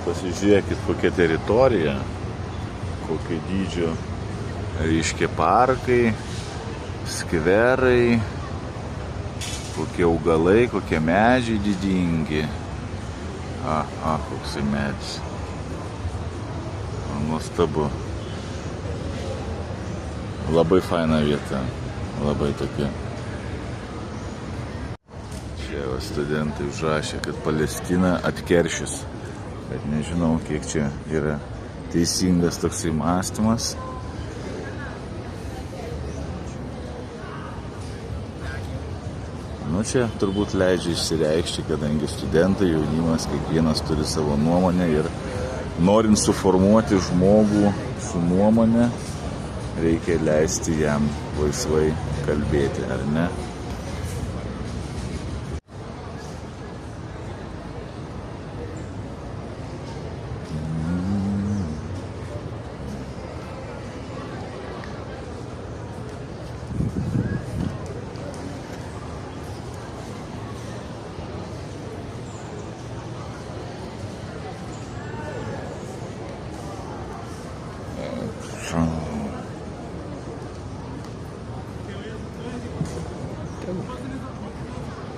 Pasižiūrėkit, kokia teritorija, kokio dydžio, reiškia parkai, skverai, kokie augalai, kokie medžiai didingi. Koksai medis. Nuostabu. Labai faina vieta, labai tokia. Čia studentai užrašė, kad Palestina atkeršys. Bet nežinau, kiek čia yra teisingas toksai mąstymas. Čia turbūt leidžia išsireikšti, kadangi studentai, jaunimas, kiekvienas turi savo nuomonę ir norint suformuoti žmogų su nuomonė, reikia leisti jam laisvai kalbėti, ar ne?